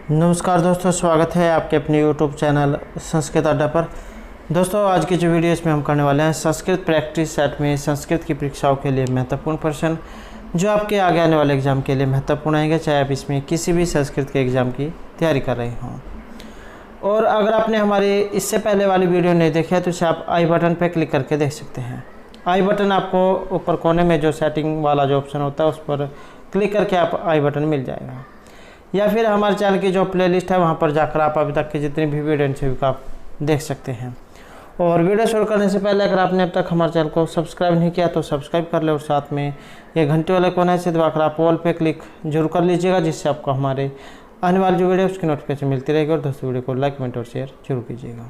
नमस्कार दोस्तों, स्वागत है आपके अपने YouTube चैनल संस्कृत अड्डा पर। दोस्तों, आज की जो वीडियो इसमें हम करने वाले हैं संस्कृत प्रैक्टिस सेट में संस्कृत की परीक्षाओं के लिए महत्वपूर्ण प्रश्न जो आपके आगे आने वाले एग्ज़ाम के लिए महत्वपूर्ण आएंगे, चाहे आप इसमें किसी भी संस्कृत के एग्ज़ाम की तैयारी कर रहे हों। और अगर आपने हमारी इससे पहले वाली वीडियो नहीं देखी है तो इसे आप आई बटन पर क्लिक करके देख सकते हैं। आई बटन आपको ऊपर कोने में जो सेटिंग वाला जो ऑप्शन होता है उस पर क्लिक करके आप आई बटन मिल जाएगा, या फिर हमारे चैनल की जो प्लेलिस्ट है वहाँ पर जाकर आप अभी तक की जितनी भी वीडियो हैं आप देख सकते हैं। और वीडियो शुरू करने से पहले अगर आपने अब तक हमारे चैनल को सब्सक्राइब नहीं किया तो सब्सक्राइब कर ले और साथ में ये घंटे वाले कोने से दबाकर आप ऑल पे क्लिक जरूर कर लीजिएगा, जिससे आपको हमारे आने वाली जो वीडियो उसकी नोटिफिकेशन मिलती रहेगी। और दोस्तों, वीडियो को लाइक कमेंट और शेयर जरूर कीजिएगा।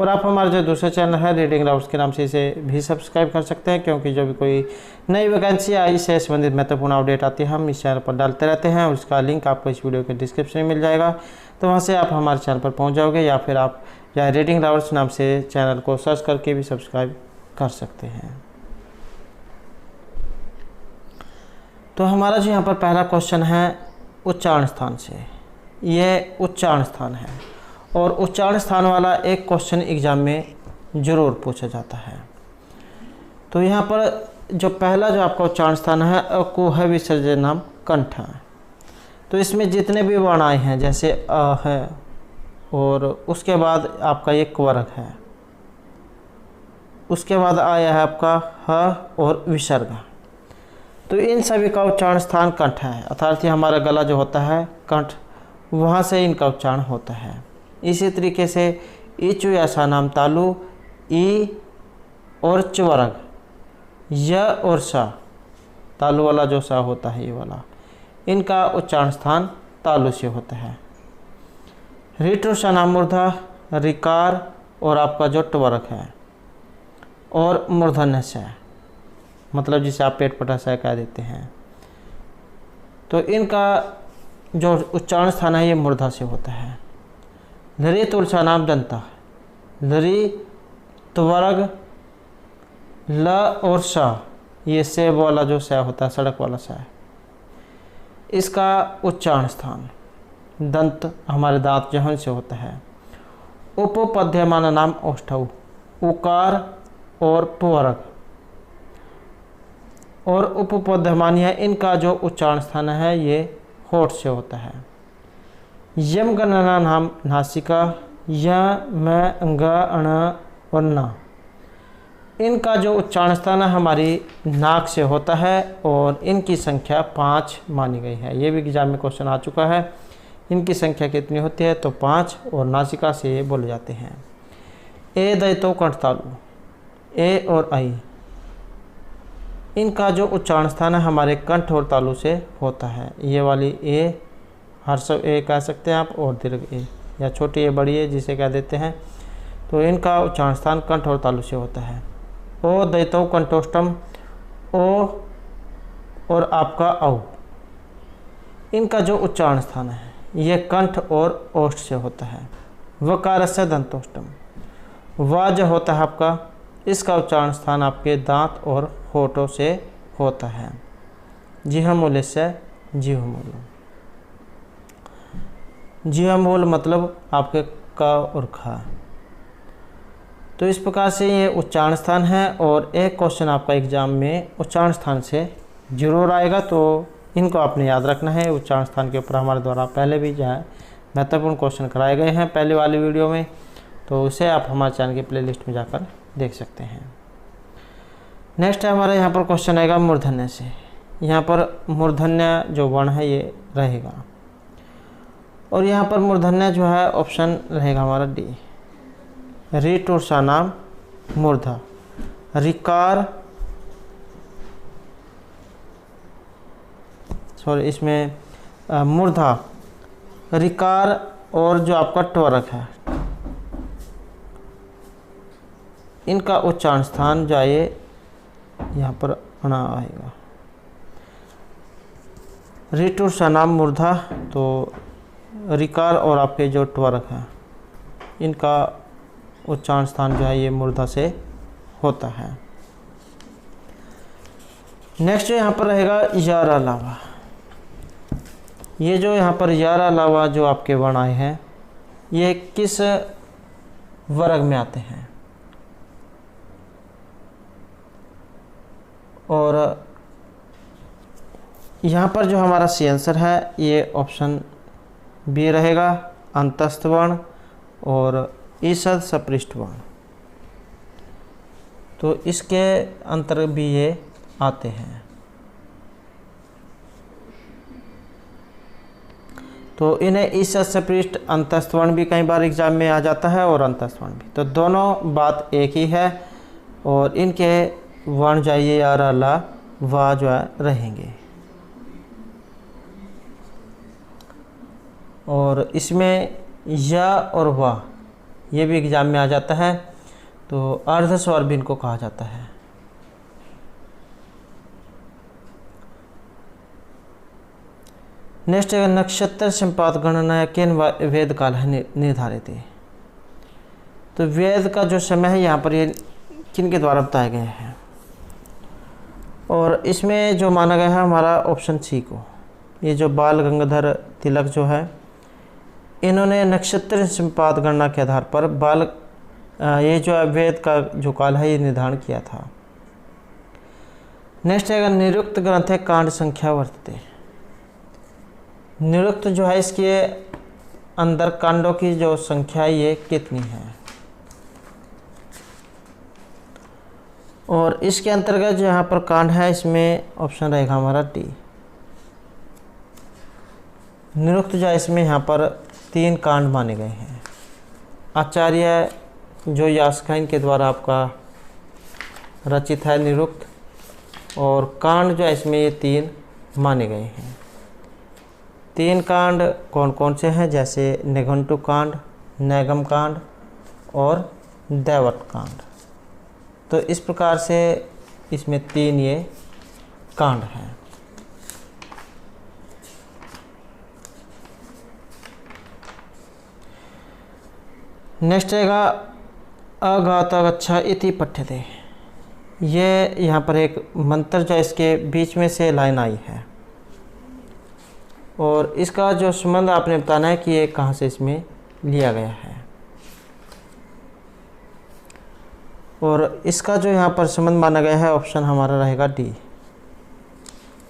और आप हमारा जो दूसरा चैनल है रीडिंग राउट्स के नाम से इसे भी सब्सक्राइब कर सकते हैं, क्योंकि जो भी कोई नई वैकेंसी आई इससे संबंधित महत्वपूर्ण अपडेट आती है हम इस चैनल पर डालते रहते हैं। और उसका लिंक आपको इस वीडियो के डिस्क्रिप्शन में मिल जाएगा, तो वहाँ से आप हमारे चैनल पर पहुँच जाओगे, या फिर आप या रीडिंग राउट्स नाम से चैनल को सर्च करके भी सब्सक्राइब कर सकते हैं। तो हमारा जो यहाँ पर पहला क्वेश्चन है उच्चारण स्थान से, ये उच्चारण स्थान है और उच्चारण स्थान वाला एक क्वेश्चन एग्जाम में ज़रूर पूछा जाता है। तो यहाँ पर जो पहला जो आपका उच्चारण स्थान है अकुह विसर्जन नाम कंठ है। तो इसमें जितने भी वर्ण आए हैं जैसे अ है और उसके बाद आपका एक वर्ग है, उसके बाद आया है आपका ह और विसर्ग। तो इन सभी का उच्चारण स्थान कंठ है, अर्थात हमारा गला जो होता है कंठ, वहाँ से इनका उच्चारण होता है। इसी तरीके से इचु ऐसा नाम तालु, ई और चवर्ग, य और सा, तालु वाला जो सा होता है ये वाला, इनका उच्चारण स्थान तालु से होता है। ऋटु सा नाम मूर्धा, रिकार और आपका जो टवर्ग है, और मूर्धन्य से, मतलब जिसे आप पेट पटा सा कह देते हैं, तो इनका जो उच्चारण स्थान है ये मूर्धा से होता है। लरी तुलसा नाम दंता, लरी त्वर्ग, ल और सा, ये सेब वाला जो सा होता है, सड़क वाला सा है, इसका उच्चारण स्थान दंत हमारे दांत जहन से होता है। उपपद्यमान नाम औष्ठव, उकार और पुवर्ग और उपपद्यमान है, इनका जो उच्चारण स्थान है ये होठ से होता है। यम गणना नाम नासिका, य म ग अण और न, इनका जो उच्चारण स्थान है हमारी नाक से होता है और इनकी संख्या 5 मानी गई है। ये भी एग्जाम में क्वेश्चन आ चुका है। इनकी संख्या कितनी होती है तो 5, और नासिका से ये बोले जाते हैं। ए दैतो कंठ तालु, ए और आई, इनका जो उच्चारण स्थान है हमारे कंठ और तालु से होता है। ये वाली ए, हर्षव ए कह सकते हैं आप, और दीर्घ ए, या छोटी ए बड़ी ए जिसे कह देते हैं, तो इनका उच्चारण स्थान कंठ और तालु से होता है। ओ दैतो कंठोष्टम, ओ और आपका औ, इनका जो उच्चारण स्थान है ये कंठ और ओष्ठ से होता है। वकारस्य दंतोष्टम, वा जो होता है आपका, इसका उच्चारण स्थान आपके दांत और होठों से होता है। जिह्मूलस्य जिह्मूल, जिह्मूल मतलब आपके क और ख। तो इस प्रकार से ये उच्चारण स्थान है, और एक क्वेश्चन आपका एग्जाम में उच्चारण स्थान से जरूर आएगा, तो इनको आपने याद रखना है। उच्चारण स्थान के ऊपर हमारे द्वारा पहले भी जो है महत्वपूर्ण क्वेश्चन कराए गए हैं पहले वाली वीडियो में, तो उसे आप हमारे चैनल की प्लेलिस्ट में जाकर देख सकते हैं। नेक्स्ट है हमारा यहाँ पर क्वेश्चन आएगा मूर्धन्य से। यहाँ पर मूर्धन्य जो वर्ण है ये रहेगा, और यहाँ पर मूर्धन्य जो है ऑप्शन रहेगा हमारा डी, रीट और सा नाम मूर्धा, रिकार, सॉरी इसमें मूर्धा, रिकार और जो आपका टवर्ग है, इनका उच्चारण स्थान जो है यहाँ पर अणा आएगा। ऋटु सा नाम मूर्धा, तो रिकार और आपके जो टवर्ग है इनका उच्चारण स्थान जो है ये मूर्धा से होता है। नेक्स्ट यहाँ पर रहेगा यार अलावा, ये जो यहाँ पर यार अलावा जो आपके वर्ण आए हैं ये किस वर्ग में आते हैं? और यहाँ पर जो हमारा सी आंसर है ये ऑप्शन बी रहेगा, अंतस्थ वर्ण और ईषद सपृष्ठ वर्ण। तो इसके अंतर्गत भी ये आते हैं। तो इन्हें ईषद सपृष्ठ अंतस्थ वर्ण भी कई बार एग्जाम में आ जाता है और अंतस्थ वर्ण भी, तो दोनों बात एक ही है और इनके वर्ण जाइए यार अला वाह जो है रहेंगे। और इसमें या और वाह ये भी एग्जाम में आ जाता है, तो अर्ध स्वर भी इनको कहा जाता है। नेक्स्ट है नक्षत्र संपात गणना किन वेद काल है निर्धारित है। तो वेद का जो समय है यहाँ पर ये किन के द्वारा बताए गए हैं, और इसमें जो माना गया है हमारा ऑप्शन सी को, ये जो बाल गंगाधर तिलक जो है इन्होंने नक्षत्र संपात गणना के आधार पर ये जो वेद का जो काल है ये निर्धारण किया था। नेक्स्ट है निरुक्त ग्रंथ है कांड संख्या वर्तते। निरुक्त जो है इसके अंदर कांडों की जो संख्या ये कितनी है, और इसके अंतर्गत जो यहाँ पर कांड है इसमें ऑप्शन रहेगा हमारा डी। निरुक्त जो है इसमें यहाँ पर 3 कांड माने गए हैं। आचार्य जो यास्काइन के द्वारा आपका रचित है निरुक्त, और कांड जो है इसमें ये 3 माने गए हैं। 3 कांड कौन कौन से हैं, जैसे निघंटु कांड, नैगम कांड और दैवत कांड। तो इस प्रकार से इसमें 3 ये कांड हैं। नेक्स्ट रहेगा अघातगच्छ इति पठ्यते। ये यहाँ पर एक मंत्र जो इसके बीच में से लाइन आई है, और इसका जो संबंध आपने बताना है कि ये कहाँ से इसमें लिया गया है, और इसका जो यहाँ पर संबंध माना गया है ऑप्शन हमारा रहेगा डी।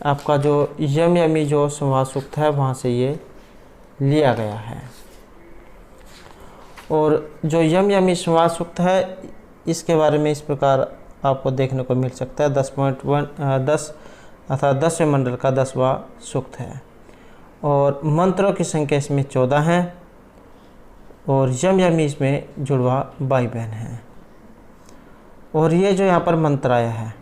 आपका जो यम यमी जो संवाद सूक्त है वहाँ से ये लिया गया है, और जो यम यमी संवाद सूक्त है इसके बारे में इस प्रकार आपको देखने को मिल सकता है 10 अर्थात 10वें मंडल का 10वां सूक्त है, और मंत्रों की संख्या इसमें 14 है, और यम यमी इसमें जुड़वा भाई बहन है। और ये जो यहाँ पर मंत्र आया है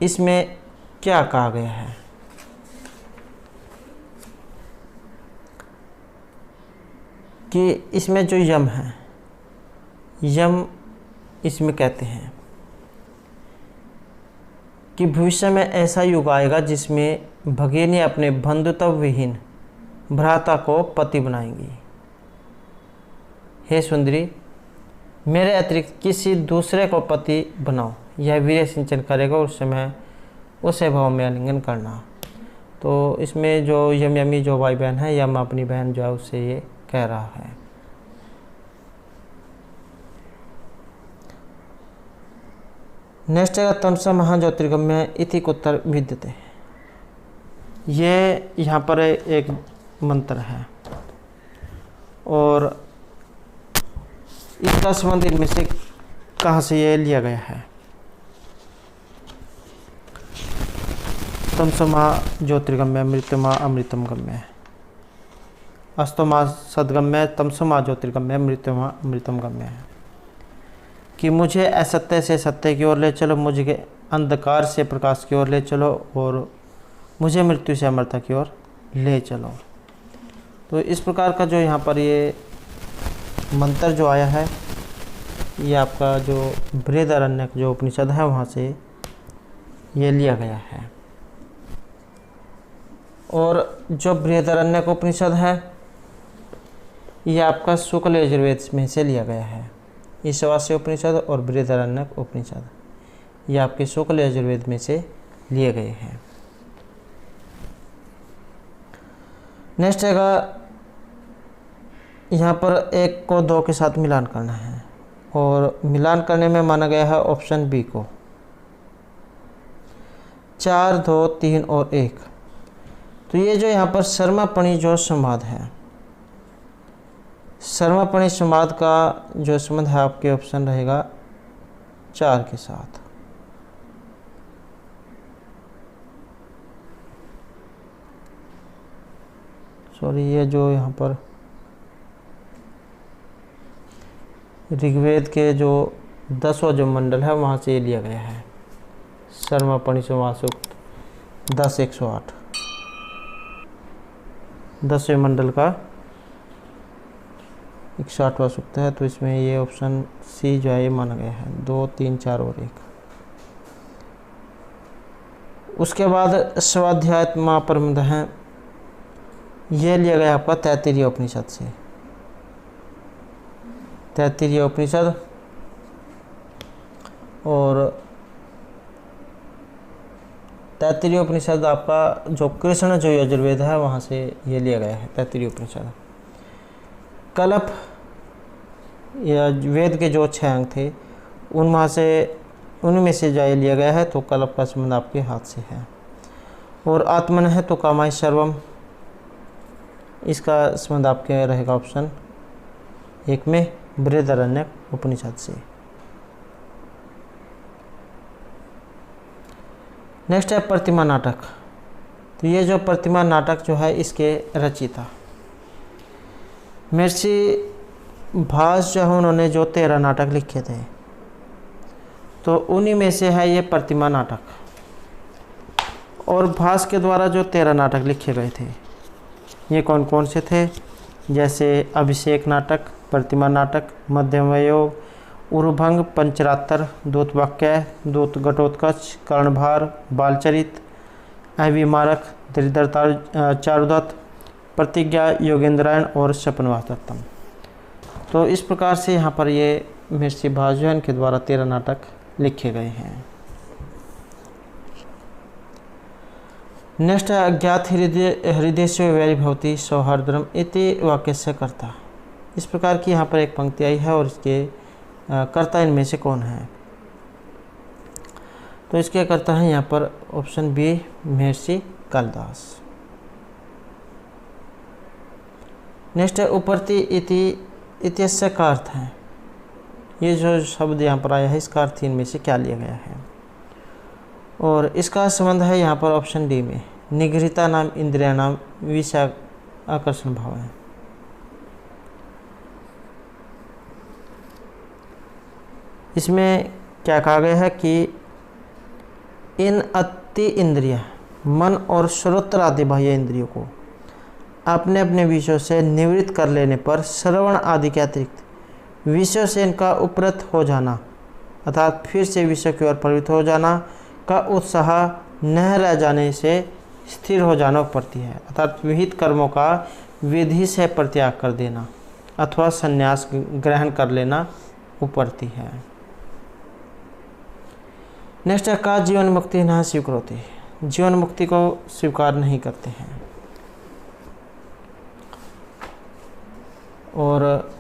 इसमें क्या कहा गया है, कि इसमें जो यम है, यम इसमें कहते हैं कि भविष्य में ऐसा युग आएगा जिसमें भगिनी अपने बंधुत्व विहीन भ्राता को पति बनाएंगी। हे सुंदरी, मेरे अतिरिक्त किसी दूसरे को पति बनाओ, यह वीर्य सिंचन करेगा, उस समय उसे भाव में आलिंगन करना। तो इसमें जो यम यमी जो भाई बहन है, यम अपनी बहन जो है उससे ये कह रहा है। नेक्स्ट है तमसा महाज्योतिर्गम्य इति उत्तर विद्यते। ये यहाँ पर एक मंत्र है, और इसका संबंध इनमें से कहाँ से ये लिया गया है। तमसमा ज्योतिर्गम्य मृत्युमा अमृतम गम्य, अस्तमा सदगम्य तमसमा ज्योतिर्गम्य मृत्युमा अमृतम गम्य है, कि मुझे असत्य से सत्य की ओर ले चलो, मुझे अंधकार से प्रकाश की ओर ले चलो, और मुझे मृत्यु से अमरता की ओर ले चलो। तो इस प्रकार का जो यहाँ पर ये मंत्र जो आया है ये आपका जो बृहदारण्यक जो उपनिषद है वहाँ से ये लिया गया है। और जो बृहदारण्यक उपनिषद है ये आपका शुक्ल यजुर्वेद में से लिया गया है। ईशावास्य उपनिषद और बृहदारण्यक उपनिषद ये आपके शुक्ल यजुर्वेद में से लिए गए हैं। नेक्स्ट है यहाँ पर 1 को 2 के साथ मिलान करना है, और मिलान करने में माना गया है ऑप्शन बी को। 4, 2, 3 और 1। तो ये जो यहाँ पर सर्मापणी जो संवाद है, सर्मापणी संवाद का जो संबंध है आपके ऑप्शन रहेगा 4 के साथ। सॉरी, ये जो यहाँ पर ऋग्वेद के जो 10वां जो मंडल है वहाँ से ये लिया गया है। सर्मापणी संवाद सूक्त 10-108, 10वें मंडल का 108वां सूक्त है। तो इसमें ये ऑप्शन सी जो है ये माना गया है, 2, 3, 4 और 1। उसके बाद स्वाध्यात्मा प्रबंध है, ये लिया गया आपका तैत्तिरीय उपनिषद से। तैत्तिरीय उपनिषद, और तैत्तिरीय उपनिषद आपका जो कृष्ण जो यजुर्वेद है वहाँ से ये लिया गया है तैत्तिरीय उपनिषद। कल्प या वेद के जो 6 अंग थे उनमें से जो लिया गया है, तो कल्प का संबंध आपके हाथ से है। और आत्मन है तो कामाय सर्वम, इसका संबंध आपके रहेगा ऑप्शन 1 में बृहदारण्यक उपनिषद से। नेक्स्ट है प्रतिमा नाटक। तो ये जो प्रतिमा नाटक जो है इसके रचयिता महर्षि भास जो है, उन्होंने जो 13 नाटक लिखे थे, तो उन्हीं में से है ये प्रतिमा नाटक। और भास के द्वारा जो 13 नाटक लिखे गए थे ये कौन कौन से थे, जैसे अभिषेक नाटक, प्रतिमा नाटक, मध्यमयोग, उर्भंग, पंचरात्र, दूत वाक्य, दूत घटोत्कच, कर्णभार, बालचरित, अभिमारक, दरिद्रता चारुदत्त, प्रतिज्ञा, योगेंद्रायण और सपनवास्तम। तो इस प्रकार से यहाँ पर ये महर्षि भासजन के द्वारा 13 नाटक लिखे गए हैं। नेक्स्ट है अज्ञात हृदय वैरिभवती सौहार्द्रम इति वाक्य से कर्ता। इस प्रकार की यहाँ पर एक पंक्ति आई है और इसके कर्ता इनमें से कौन है, तो इसके कर्ता है यहाँ पर ऑप्शन बी महर्षि कालिदास। नेक्स्ट है उपरति इति इत्यस्य का अर्थ है, ये जो शब्द यहाँ पर आया है इसका अर्थ इनमें से क्या लिया गया है, और इसका संबंध है यहाँ पर ऑप्शन डी में निगृहीता नाम इंद्रिया नाम विषय आकर्षण भाव है। इसमें क्या कहा गया है कि इन अति इंद्रिय मन और श्रोत्र आदि बाह्य इंद्रियों को अपने अपने विषयों से निवृत्त कर लेने पर श्रवण आदि के अतिरिक्त विषयों से इनका उपरत हो जाना अर्थात फिर से विषय की ओर प्रवृत्त हो जाना का उत्साह न रह जाने से स्थिर हो जाना उपरती है, अर्थात विहित कर्मों का विधि से परित्याग कर देना अथवा संन्यास ग्रहण कर लेना उपरती है। नेक्स्ट है का जीवन मुक्ति न स्वीकृति, जीवन मुक्ति को स्वीकार नहीं करते हैं। और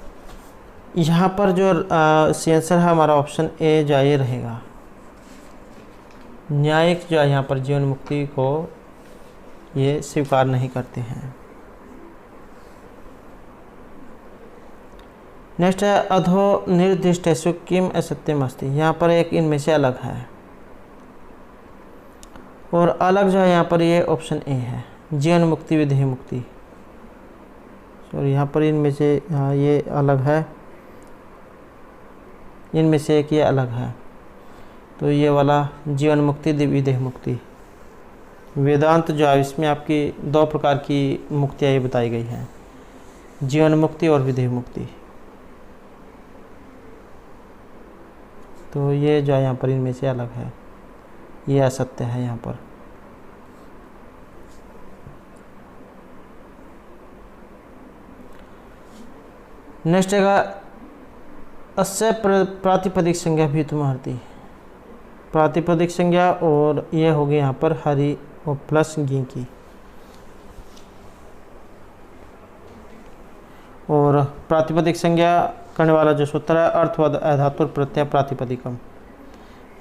यहाँ पर जो आंसर है हमारा ऑप्शन ए जो ये रहेगा, न्यायिक जो है यहाँ पर जीवन मुक्ति को ये स्वीकार नहीं करते हैं। नेक्स्ट है अधो निर्दिष्टेषु किम असत्यम अस्ति, यहाँ पर एक इनमें से अलग है, और अलग जो है यहाँ पर ये ऑप्शन ए है जीवन मुक्ति विधेय मुक्ति। और यहाँ पर इनमें से ये अलग है, इनमें से एक ये अलग है, तो ये वाला जीवन मुक्ति विधेय मुक्ति। वेदांत जो है इसमें आपकी 2 प्रकार की मुक्तियाँ ये बताई गई हैं, जीवन मुक्ति और विधेय मुक्ति। तो ये जो है यहाँ पर इनमें से अलग है, ये असत्य है यहाँ पर। नेक्स्ट है अस्य प्रातिपदिक संज्ञा भी तुम्हारी, प्रातिपदिक संज्ञा, और ये होगी यहाँ पर हरि और प्लस गी की। और प्रातिपदिक संज्ञा करने वाला जो सूत्र है अर्थवद अधातुर प्रत्यय प्रातिपदिकम,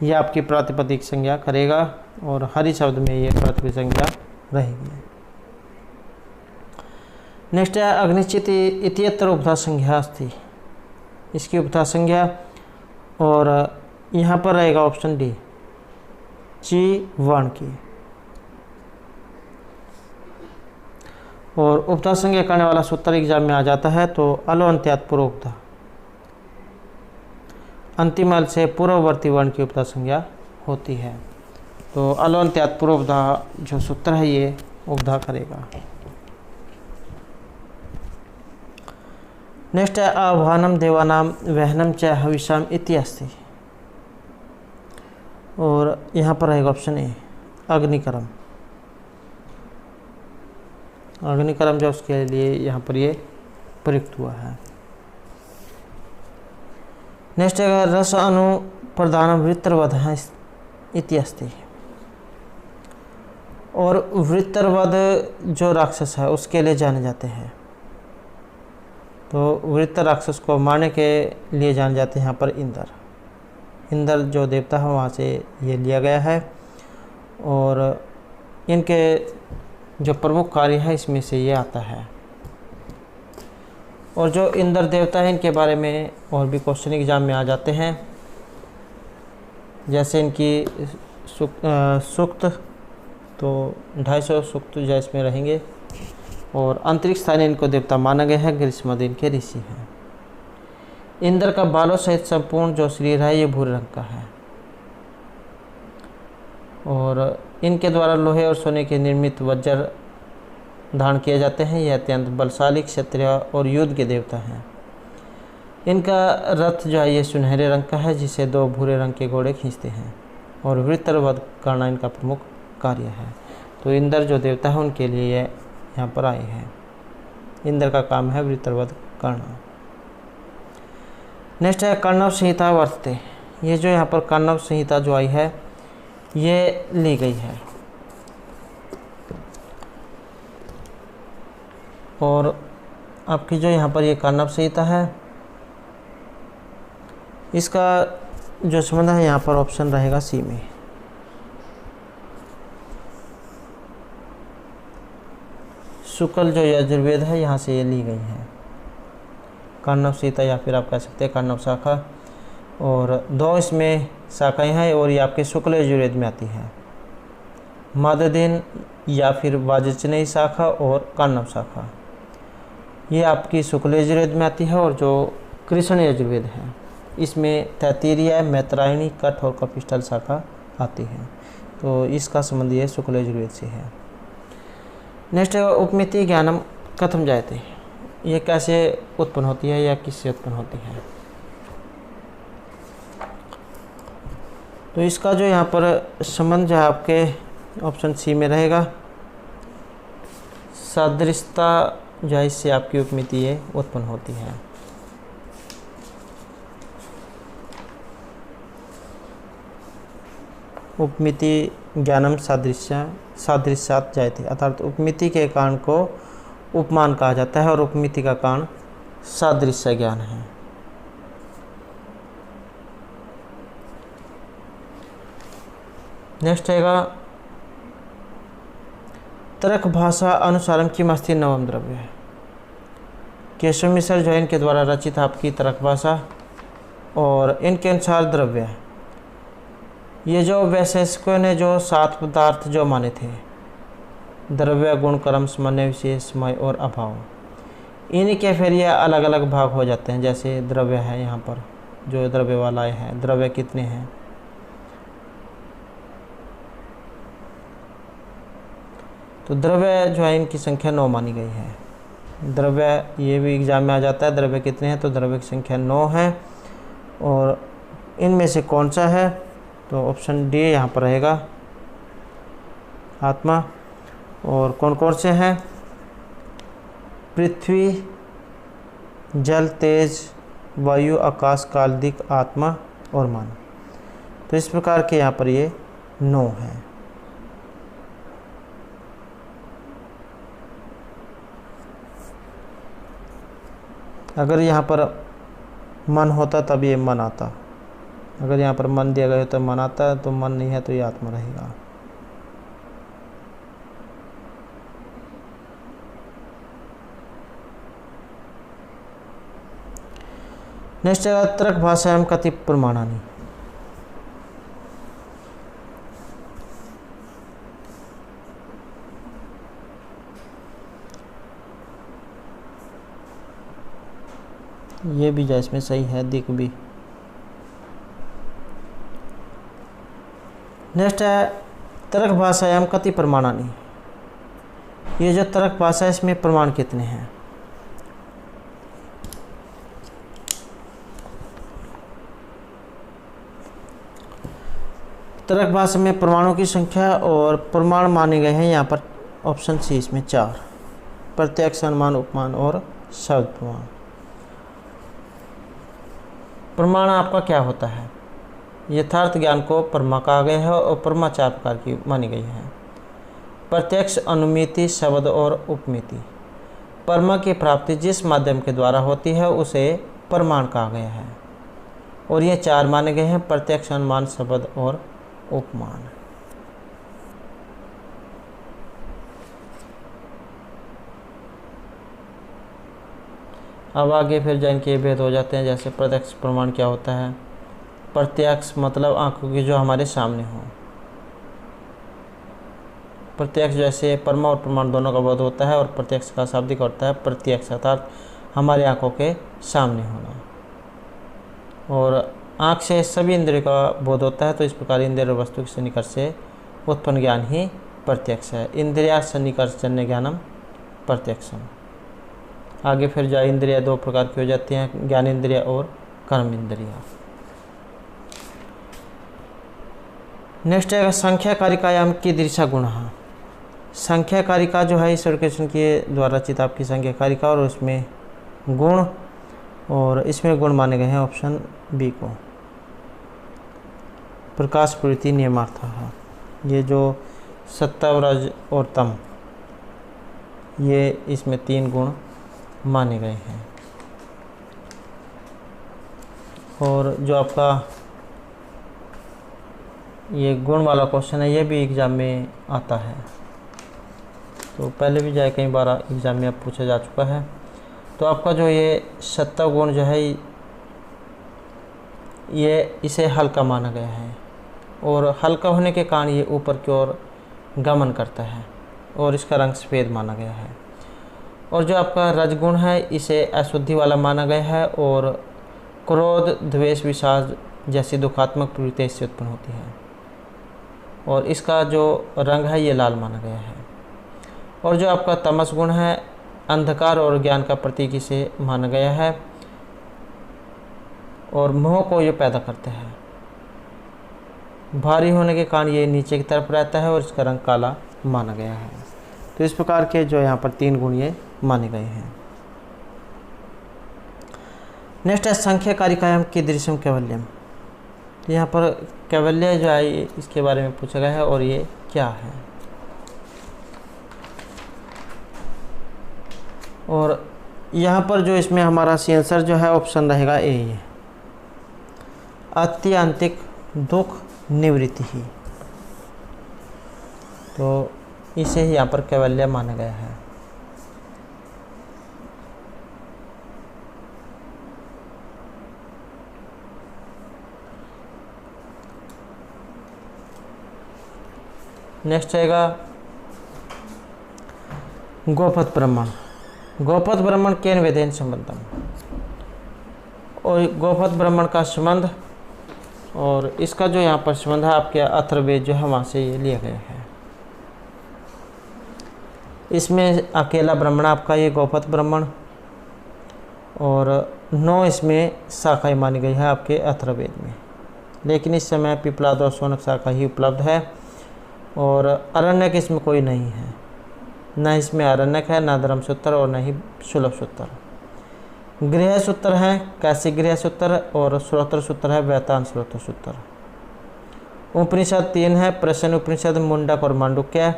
ये आपकी प्रातिपदिक संज्ञा करेगा और हरि शब्द में ये प्रातिपदिक संज्ञा रहेगी। नेक्स्ट है अग्निचित इत्यत्र उपधा संज्ञा अस्ति, इसकी उपधा संज्ञा, और यहाँ पर रहेगा ऑप्शन डी ची वर्ण की। और उपधा संज्ञा करने वाला सूत्र एग्जाम में आ जाता है तो अलो अंत्यात् पूर्व उपधा, अंतिम अल से पूर्ववर्ती वर्ण की उपधा संज्ञा होती है। तो अलो अंत्यात् पूर्व उपधा जो सूत्र है ये उपधा करेगा। नेक्स्ट है आह्वानम देवानाम वहनम च हविषाम इति अस्ति, और यहाँ पर रहेगा ऑप्शन ए अग्निकर्म। अग्निकर्म जो उसके लिए यहाँ पर ये प्रयुक्त हुआ है। नेक्स्ट है रस अनु प्रधानम वृत्रवध इति अस्ति, और वृत्रवध जो राक्षस है उसके लिए जाने जाते हैं। तो वृत्त राक्षस को मारने के लिए जाने जाते हैं यहाँ पर इंद्र। इंद्र जो देवता है वहाँ से ये लिया गया है, और इनके जो प्रमुख कार्य है इसमें से ये आता है। और जो इंद्र देवता है इनके बारे में और भी क्वेश्चन एग्जाम में आ जाते हैं, जैसे इनकी सूक्त तो 250 सूक्त जो इसमें रहेंगे, और अंतरिक्ष स्थानीय इनको देवता माना गया है, ग्रीष्मद इनके ऋषि हैं। इंद्र का बालों सहित संपूर्ण जो शरीर है ये भूरे रंग का है, और इनके द्वारा लोहे और सोने के निर्मित वज्र धारण किए जाते हैं। ये अत्यंत बलशाली क्षत्रिय और युद्ध के देवता हैं। इनका रथ जो है ये सुनहरे रंग का है, जिसे 2 भूरे रंग के घोड़े खींचते हैं, और वृत्रवध करना इनका प्रमुख कार्य है। तो इंद्र जो देवता है उनके लिए ये यहाँ पर आए हैं। इंद्र का काम है वृत्रवध करना। नेक्स्ट है कर्णव संहिता वर्तते, ये जो यहाँ पर कर्णव संहिता जो आई है ये ली गई है, और आपकी जो यहाँ पर ये कर्णव संहिता है इसका जो संबंध है यहाँ पर ऑप्शन रहेगा सी में। शुक्ल जो यजुर्वेद है यहाँ से ये ली गई है कर्णव संहिता, या फिर आप कह सकते हैं कर्णव शाखा, और 2 इसमें शाखाएँ हैं, और ये आपके शुक्ल यजुर्वेद में आती है। मददिन या फिर वाजचनेयी शाखा और कर्णव शाखा ये आपकी शुक्ल यजुर्वेद में आती है, और जो कृष्ण यजुर्वेद है इसमें तैत्तिरीय, मैत्रायणी, कठ और कपिस्थल शाखा आती है। तो इसका संबंध ये शुक्ल यजुर्वेद से है। नेक्स्ट है उपमिति ज्ञानम कथम जायते, ये कैसे उत्पन्न होती है या किससे उत्पन्न होती है। तो इसका जो यहाँ पर संबंध जो है आपके ऑप्शन सी में रहेगा। सादृश्यता जो है इससे आपकी उपमिति ये उत्पन्न होती है। उपमिति ज्ञानम सादृश्यात जायते, अर्थात उपमिति के कारण को उपमान कहा जाता है, और उपमिति का कारण सादृश्य ज्ञान है। नेक्स्ट रहेगा तर्क भाषा अनुसारम किम अस्ति नवम द्रव्य है। केशव मिश्र जो है इनके द्वारा रचित आपकी तर्क भाषा, और इनके अनुसार द्रव्य है ये जो वैशेषिकों ने जो 7 पदार्थ जो माने थे, द्रव्य, गुण, कर्म, सामान्य, विशेष, समय और अभाव, इन्हीं के फिर ये अलग अलग भाग हो जाते हैं। जैसे द्रव्य है, यहाँ पर जो द्रव्य वाला है, द्रव्य कितने हैं, तो द्रव्य जो है इनकी संख्या 9 मानी गई है। द्रव्य ये भी एग्जाम में आ जाता है, द्रव्य कितने हैं, तो द्रव्य की संख्या 9 है, और इनमें से कौन सा है, तो ऑप्शन डी यहाँ पर रहेगा आत्मा। और कौन कौन से हैं, पृथ्वी, जल, तेज, वायु, आकाश, काल, दिक्, आत्मा और मन। तो इस प्रकार के यहाँ पर ये 9 हैं। अगर यहाँ पर मन होता तब ये मन आता, अगर यहाँ पर मन दिया गया तो मन आता है, तो मन नहीं है तो ये आत्मा रहेगा। नेक्स्ट है तर्क भाषायां कति प्रमाणानि। ये भी इसमें सही है, दिक भी। नेक्स्ट है तर्क भाषायां कति प्रमाणानि। ये जो तर्क भाषा है इसमें प्रमाण कितने हैं। तर्क भाषा में प्रमाणों की संख्या और प्रमाण माने गए हैं यहाँ पर ऑप्शन सी, इसमें 4, प्रत्यक्ष, अनुमान, उपमान और शब्द प्रमाण। प्रमाण आपका क्या होता है, यथार्थ ज्ञान को प्रमा कहा गया है और प्रमा 4 प्रकार की मानी गई है। प्रत्यक्ष, अनुमिति, शब्द और उपमिति। प्रमा की प्राप्ति जिस माध्यम के द्वारा होती है उसे प्रमाण कहा गया है और ये 4 माने गए हैं, प्रत्यक्ष, अनुमान, शब्द और उपमान। अब आगे फिर जैन के भेद हो जाते हैं। जैसे प्रत्यक्ष प्रमाण क्या होता है, प्रत्यक्ष मतलब आंखों की जो हमारे सामने हो। प्रत्यक्ष जैसे प्रमा और प्रमाण दोनों का बोध होता है और प्रत्यक्ष का शाब्दिक होता है प्रत्यक्ष, अर्थात हमारे आंखों के सामने होना। और आँख से सभी इंद्रियों का बोध होता है, तो इस प्रकार इंद्रिय और वस्तु के सन्निकर्ष से उत्पन्न ज्ञान ही प्रत्यक्ष है। इंद्रिया सन्निकर्ष जन्य ज्ञानम प्रत्यक्षम। आगे फिर जो इंद्रिया 2 प्रकार की हो जाती हैं, ज्ञान इंद्रिया और कर्म इंद्रिया। नेक्स्ट है संख्या कारिकायाम की दृशा गुण। संख्या कारिका जो है ईश्वर कृष्ण के द्वारा रचित आपकी संख्या कारिका और उसमें गुण, और इसमें गुण माने गए हैं ऑप्शन बी को, प्रकाश, प्रवृत्ति, नियमार्थ। ये जो सत्ता, रज और तम, ये इसमें 3 गुण माने गए हैं। और जो आपका ये गुण वाला क्वेश्चन है ये भी एग्ज़ाम में आता है, तो पहले भी कई बार एग्ज़ाम में अब पूछा जा चुका है। तो आपका जो ये सत्ता गुण जो है ये इसे हल्का माना गया है और हल्का होने के कारण ये ऊपर की ओर गमन करता है और इसका रंग सफ़ेद माना गया है। और जो आपका रजगुण है इसे अशुद्धि वाला माना गया है और क्रोध, द्वेष, विषाद जैसी दुखात्मक प्रवृत्ति इससे उत्पन्न होती है और इसका जो रंग है ये लाल माना गया है। और जो आपका तमस गुण है अंधकार और ज्ञान का प्रतीक इसे माना गया है और मोह को ये पैदा करता है। भारी होने के कारण ये नीचे की तरफ रहता है और इसका रंग काला माना गया है। तो इस प्रकार के जो यहाँ पर 3 गुण ये माने गए हैं। नेक्स्ट है संख्या कारिकायाम की दृश्यम कैवल्यम। तो यहाँ पर कैवल्य जो है इसके बारे में पूछा गया है और ये क्या है। और यहाँ पर जो इसमें हमारा सी आंसर जो है ऑप्शन रहेगा ए, आत्यंतिक दुख निवृत्ति ही। तो इसे ही यहाँ पर कैवल्य माना गया है। नेक्स्ट आएगा गोपथ ब्राह्मण। गोपथ ब्राह्मण केन वेदेन संबंधम। और गोपथ ब्राह्मण का संबंध और इसका जो यहाँ पर संबंध है आपके अथर्ववेद जो है वहाँ से ये लिया गया है। इसमें अकेला ब्राह्मण आपका ये गोपथ ब्राह्मण और 9 इसमें शाखाएँ मानी गई है आपके अथर्ववेद में, लेकिन इस समय पिपलाद और शौनक शाखा ही उपलब्ध है और अरण्यक इसमें कोई नहीं है, न इसमें अरण्यक है, न धर्मसूत्र और न ही सुलभ सूत्र। गृह सूत्र है कैसे गृह सूत्र और श्रोत्र सूत्र है वैतान श्रोत्र सूत्र। उपनिषद 3 है प्रश्न उपनिषद, मुंडक और मांडुक्य।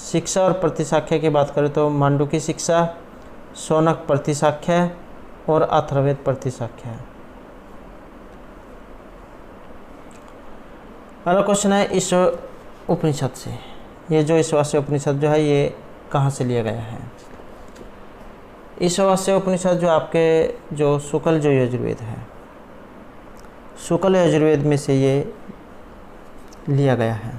शिक्षा और प्रतिशाख्य की बात करें तो मांडुकी शिक्षा, शौनक प्रतिशाख्य और अथर्ववेद प्रतिशाख्य है। अगला क्वेश्चन है ईश्वर उपनिषद से। ये जो ईशावास्य उपनिषद जो है ये कहाँ से लिया गया है? ईशावास्य उपनिषद जो आपके जो शुक्ल जो यजुर्वेद है, शुक्ल यजुर्वेद में से ये लिया गया है।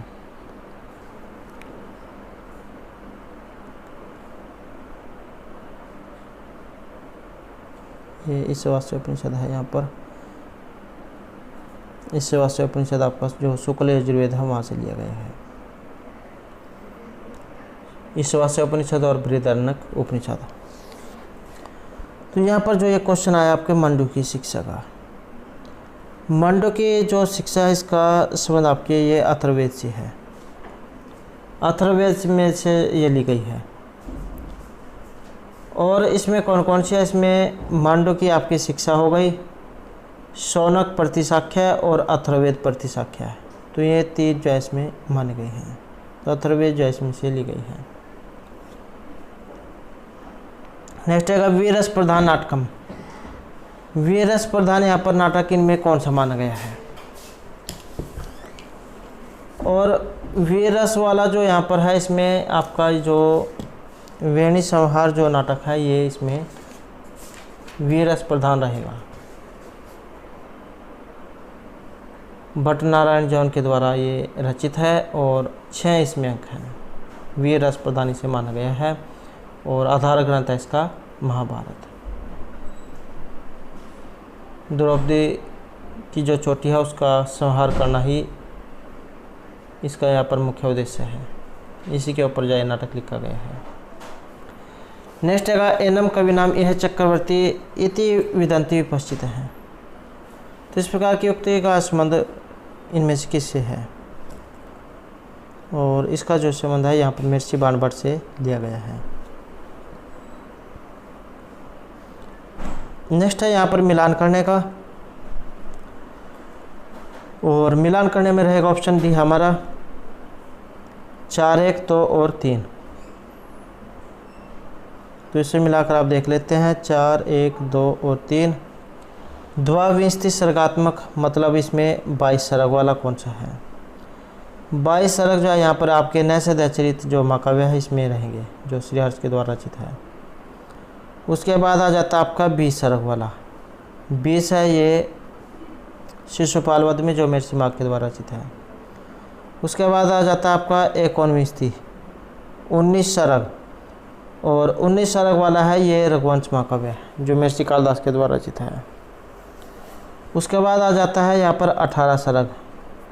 ये ईशावास्य उपनिषद है। यहाँ पर ईशावास्य उपनिषद आपका जो शुक्ल यजुर्वेद है वहाँ से लिया गया है। ईशावास्य उपनिषद और बृहदारण्यक उपनिषद। तो यहाँ पर जो ये क्वेश्चन आया आपके मंडू की शिक्षा का, मंडू की जो शिक्षा है इसका संबंध आपके ये अथर्ववेद से है। अथर्ववेद में से ये ली गई है। और इसमें कौन कौन सी है? इसमें मांडू की आपकी शिक्षा हो गई, शौनक प्रतिशाख्या और अथर्ववेद प्रतिशाख्या है। तो ये तीन जो है इसमें माने गए हैं। तो अथर्ववेद जो है इसमें से ली गई है। नेक्स्ट है वीरस प्रधान नाटकम। वीरस प्रधान यहाँ पर नाटक इनमें कौन सा माना गया है? और वीरस वाला जो यहाँ पर है इसमें आपका जो वेणी संहार जो नाटक है ये इसमें वीरस प्रधान रहेगा। भट्ट नारायण जौन के द्वारा ये रचित है और 6 इसमें अंक हैं। वीरस प्रधान इसे माना गया है और आधार ग्रंथ है इसका महाभारत। द्रौपदी की जो चोटी है उसका संहार करना ही इसका यहाँ पर मुख्य उद्देश्य है। इसी के ऊपर जो नाटक लिखा गया है। नेक्स्ट है एनम कवि नाम यह चक्रवर्ती इति विदंती उपस्थित है। तो इस प्रकार की उक्ति का संबंध इनमें से किससे है? और इसका जो संबंध है यहाँ पर महर्षि बाणभट्ट से लिया गया है। नेक्स्ट है यहाँ पर मिलान करने का। और मिलान करने में रहेगा ऑप्शन डी हमारा 4, 1, 2 और 3। तो इसे मिलाकर आप देख लेते हैं 4, 1, 2 और 3। द्वाविंशति सर्गात्मक मतलब इसमें 22 सर्ग वाला कौन सा है? 22 सर्ग जो है यहाँ पर आपके नैषधचरित जो महाकाव्य है इसमें रहेंगे, जो श्रीहर्ष के द्वारा रचित है। उसके बाद आ जाता है आपका 20 सर्ग वाला। 20 है ये शिशुपाल वध में जो महर्षि माघ के द्वारा रचित है। उसके बाद आ जाता है आपका 19 19 सर्ग। और 19 सर्ग वाला है ये रघुवंश महाकाव्य जो महर्षि कालिदास के द्वारा रचित है। उसके बाद आ जाता है यहाँ पर 18 सर्ग।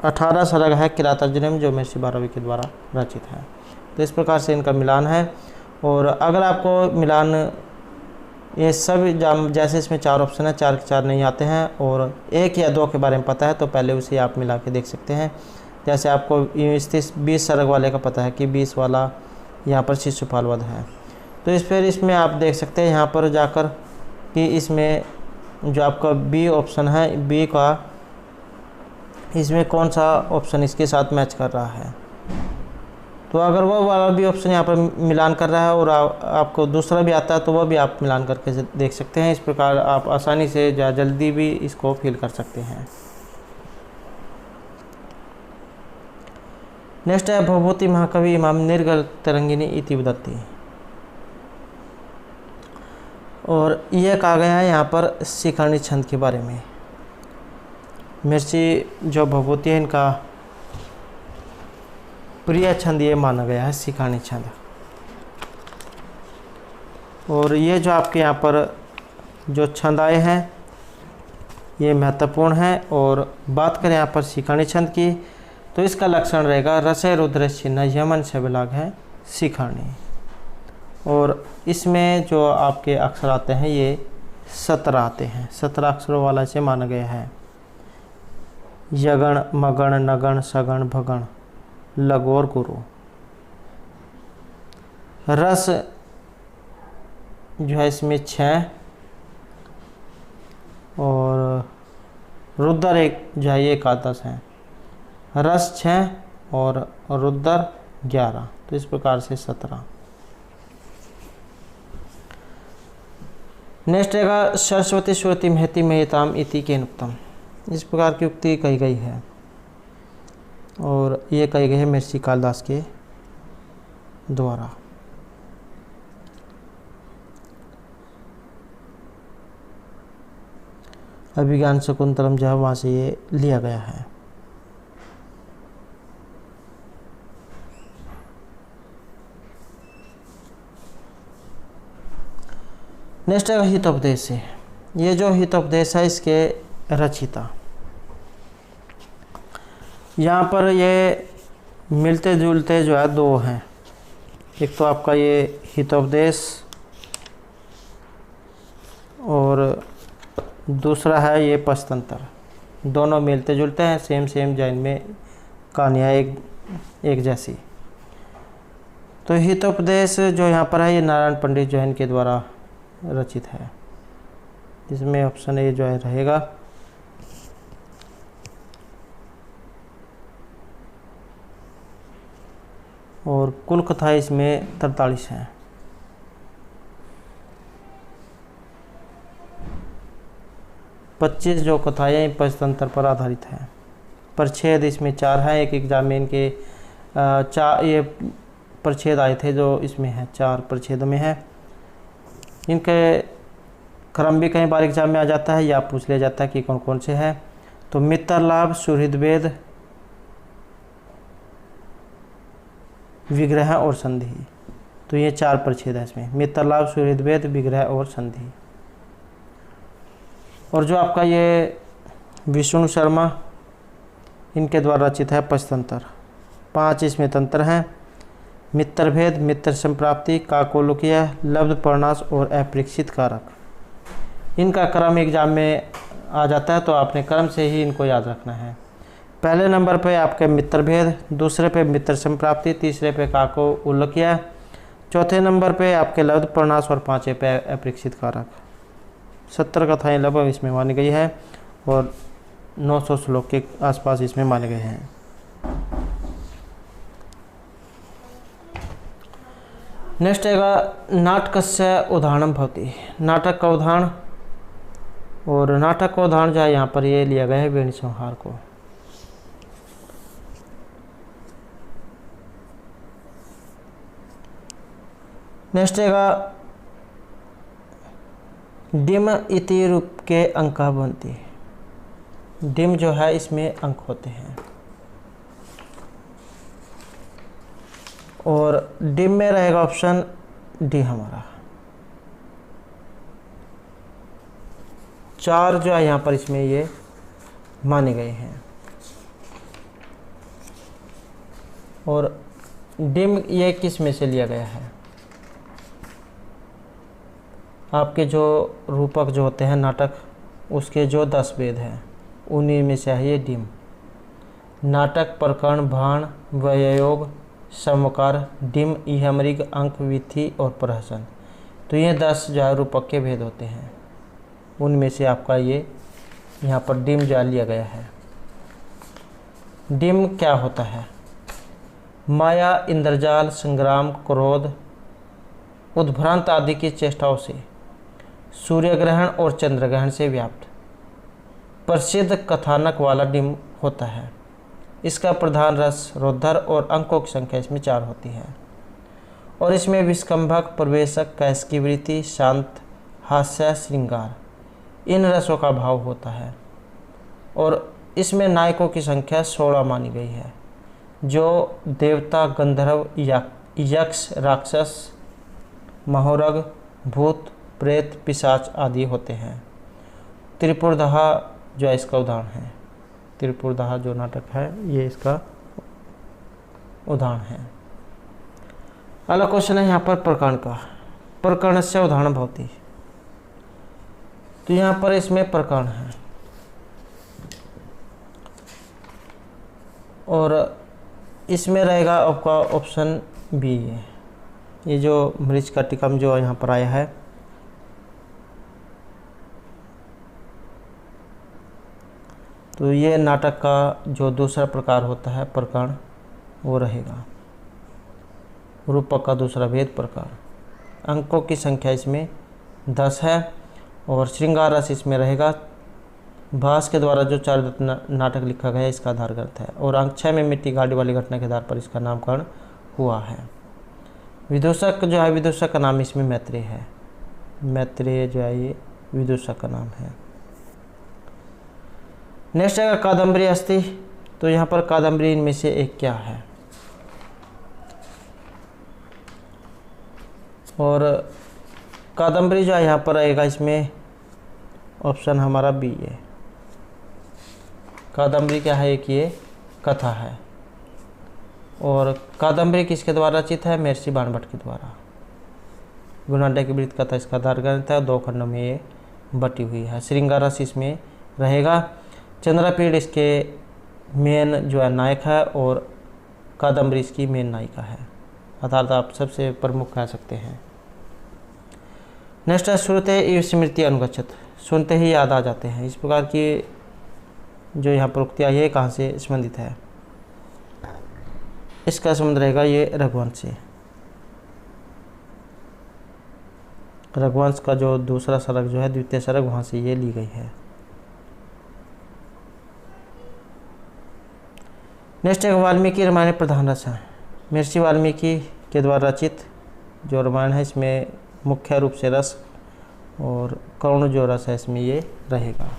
18 सर्ग है किरातार्जुनीय जो महर्षि भारवी के द्वारा रचित है। तो इस प्रकार से इनका मिलान है। और अगर आपको मिलान ये सब जैसे इसमें 4 ऑप्शन है, 4 के 4 नहीं आते हैं और 1 या 2 के बारे में पता है तो पहले उसे आप मिला के देख सकते हैं। जैसे आपको 20 सर्ग वाले का पता है कि 20 वाला यहाँ पर शिशुपाल वध है। तो इसमें आप देख सकते हैं यहाँ पर जाकर कि इसमें जो आपका बी ऑप्शन है, बी का इसमें कौन सा ऑप्शन इसके साथ मैच कर रहा है। तो अगर वो वाला भी ऑप्शन यहाँ पर मिलान कर रहा है और आपको दूसरा भी आता है तो वह भी आप मिलान करके देख सकते हैं। इस प्रकार आप आसानी से जल्दी भी इसको फिल कर सकते हैं। नेक्स्ट है भवभूति महाकवि इमाम निर्गल तरंगिनी इति वदति। और यह कहा गया है यहाँ पर शिखरणी छंद के बारे में। महर्षि जो भवभूति है इनका प्रिय छंद ये माना गया है शिखरणी छंद। और ये जो आपके यहाँ पर जो छंद आए हैं ये महत्वपूर्ण है। और बात करें यहाँ पर शिखरणी छंद की तो इसका लक्षण रहेगा रसय रुद्र चिन्ह यमन से विलाग है शिखरणी। और इसमें जो आपके अक्षर आते हैं ये 17 आते हैं। 17 अक्षरों वाला इसे माना गया है। यगण, मगण, नगण, सगण, भगण, लघु और गुरु। रस जो है इसमें 6 और रुद्र एक जो है ये एकादश है। रस 6 और रुद्र 11। तो इस प्रकार से 17। नेक्स्ट रहेगा सरस्वती श्रुति महति महताम इति के नुक्तम। इस प्रकार की उक्ति कही गई है और ये कही गई है महर्षि कालिदास के द्वारा। अभिज्ञान शकुंतलम जो है वहाँ से ये लिया गया है। नेक्स्ट है हितोपदेश है। ये जो हितोपदेश है इसके रचिता, यहाँ पर ये मिलते जुलते जो है दो हैं। एक तो आपका ये हितोपदेश और दूसरा है ये पंचतंत्र। दोनों मिलते जुलते हैं, सेम जो इनमें कहानियाँ एक जैसी। तो हितोपदेश जो यहाँ पर है ये नारायण पंडित जो है इनके द्वारा रचित है। इसमें ऑप्शन ए जो है रहेगा। और कुल कथा इसमें 43 हैं। पच्चीस जो कथाएँ पंचतंत्र पर आधारित हैं। परिच्छेद इसमें 4 हैं। एक एग्जाम में इनके 4 ये परिच्छेद आए थे जो इसमें है, 4 परिच्छेद में है। इनके क्रम भी कई बार एग्जाम में आ जाता है या पूछ लिया जाता है कि कौन कौन से हैं। तो मित्र लाभ, सुहृद वेद, विग्रह और संधि। तो ये 4 परिच्छेद है इसमें, मित्र लाभ, सुहृद वेद, विग्रह और संधि। और जो आपका ये विष्णु शर्मा इनके द्वारा रचित है पंचतंत्र। 5 इसमें तंत्र हैं। मित्र भेद, मित्र संप्राप्ति, काकोलुकिया, लब्ध परनाश और अपरीक्षित कारक। इनका क्रम एग्जाम में आ जाता है तो आपने क्रम से ही इनको याद रखना है। पहले नंबर पे आपके मित्र भेद, दूसरे पे मित्र संप्राप्ति, तीसरे पे काकोलुकिया, चौथे नंबर पे आपके लब्ध परनाश और 5वें पे अपरीक्षित कारक। 70 कथाएँ लगभग इसमें मानी गई है और 900 श्लोक के आसपास इसमें माने गए हैं। नेक्स्ट है नाटकस्य उदाहरणम भवति। नाटक का उदाहरण, और नाटक का उदाहरण जो है यहाँ पर ये लिया गया है वेणी संहार को। नेक्स्ट है डिम इति रूप के अंक बनती। डिम जो है इसमें अंक होते हैं और डिम में रहेगा ऑप्शन डी हमारा। 4 जो है यहाँ पर इसमें ये माने गए हैं। और डिम ये किस में से लिया गया है? आपके जो रूपक जो होते हैं नाटक, उसके जो 10 वेद हैं उन्हीं में से है ये डिम। नाटक, प्रकरण, भाण, व्ययोग, समकार, डिम, इहमृग, अंक, विधि और प्रहसन। तो ये 10 जो है रूपक के भेद होते हैं, उनमें से आपका ये यहाँ पर डिम जो लिया गया है। डिम क्या होता है? माया, इंद्रजाल, संग्राम, क्रोध, उद्भ्रांत आदि की चेष्टाओं से, सूर्य ग्रहण और चंद्र ग्रहण से व्याप्त प्रसिद्ध कथानक वाला डिम होता है। इसका प्रधान रस रौद्र और अंकों की संख्या इसमें 4 होती है। और इसमें विस्कंभक, प्रवेशक, कैसकी वृत्ति, शांत, हास्य, श्रृंगार, इन रसों का भाव होता है। और इसमें नायकों की संख्या 16 मानी गई है, जो देवता, गंधर्व, यक्ष, राक्षस, महोरग, भूत, प्रेत, पिशाच आदि होते हैं। त्रिपुरदहा जो है इसका उदाहरण है। त्रिपुरदहा जो नाटक है ये इसका उदाहरण है। अगला क्वेश्चन है यहाँ पर प्रकरण का। प्रकरण से उदाहरण भवति। तो यहाँ पर इसमें प्रकरण है और इसमें रहेगा आपका ऑप्शन बी है। ये जो मृच्छकटिकम जो यहाँ पर आया है, तो ये नाटक का जो दूसरा प्रकार होता है प्रकरण वो रहेगा। रूपक का दूसरा भेद प्रकार। अंकों की संख्या इसमें 10 है और श्रृंगार रस इसमें रहेगा। भास के द्वारा जो चारुदत्त नाटक लिखा गया है इसका आधार ग्रंथ है। और अंक 6 में मिट्टी गाड़ी वाली घटना के आधार पर इसका नामकरण हुआ है। विदूषक जो है, विदूषक का नाम इसमें मैत्रेय है। मैत्रेय जो है ये विदूषक का नाम है। नेक्स्ट है कादम्बरी अस्ति। तो यहाँ पर कादम्बरी इनमें से एक क्या है? और कादम्बरी जो है यहाँ पर आएगा इसमें ऑप्शन हमारा बी है। कादम्बरी क्या है? एक ये कथा है। और कादम्बरी किसके द्वारा रचित है? महर्षि बाणभट्ट के द्वारा। गुणाढ्य की वृत्त कथा इसका आधार ग्रंथ है। 2 खंडों में ये बटी हुई है। श्रृंगार रस इसमें रहेगा। चंद्रापीड़ इसके मेन जो है नायक है और कादम्बरी इसकी मेन नायिका है, अर्थात आप सबसे प्रमुख कह सकते हैं। नेक्स्ट है श्रुते इव स्मृति अनुगच्छत। सुनते ही याद आ जाते हैं। इस प्रकार की जो यहाँ पर उक्तियाँ ये कहाँ से संबंधित है? इसका संबंध रहेगा ये रघुवंश से। रघुवंश का जो दूसरा सर्ग जो है, द्वितीय सर्ग, वहाँ से ये ली गई है। नेक्स्ट एक वाल्मीकि रामायण प्रधान रस है। महर्षि वाल्मीकि के द्वारा रचित जो रामायण है इसमें मुख्य रूप से रस और करुण जो रस है इसमें ये रहेगा।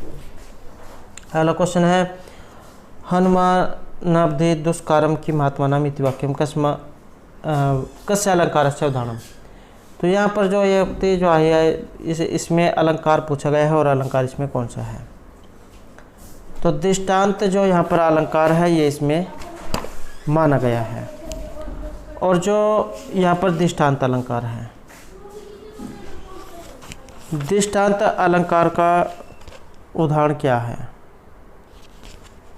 अगला क्वेश्चन है हनुमानाब्धि दुष्कारम की महात्मानाम इति वाक्यम कस्य अलंकारस्य उदाहरणम। तो यहाँ पर जो ये उक्ति जो है इसमें अलंकार पूछा गया है और अलंकार इसमें कौन सा है? तो दृष्टांत जो यहाँ पर अलंकार है ये इसमें माना गया है। और जो यहाँ पर दृष्टांत अलंकार है, दृष्टांत अलंकार का उदाहरण क्या है?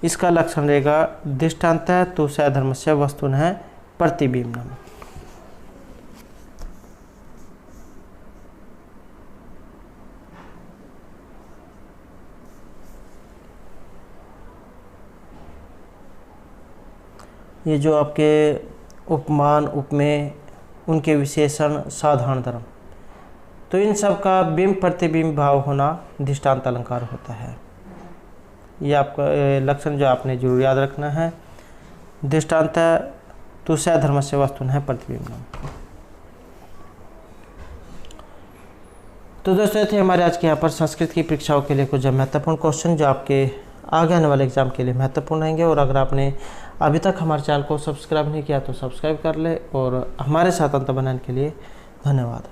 इसका लक्षण रहेगा दृष्टांत तु सधर्मस्य वस्तुनः प्रतिबिंबनम्। ये जो आपके उपमान, उपमेय, उनके विशेषण, साधारण धर्म, तो इन सब का बिंब प्रतिबिंब भाव होना दृष्टांत अलंकार होता है। ये आपका लक्षण जो आपने जरूर याद रखना है। दृष्टांत तु सधर्मस्य वस्तुनः प्रतिबिंबनम्। तो दोस्तों थे हमारे आज के यहाँ पर संस्कृत की परीक्षाओं के लिए कुछ महत्वपूर्ण क्वेश्चन जो आपके आगे आने वाले एग्जाम के लिए महत्वपूर्ण रहेंगे। और अगर आपने अभी तक हमारे चैनल को सब्सक्राइब नहीं किया तो सब्सक्राइब कर ले। और हमारे साथ अंत बनाने के लिए धन्यवाद।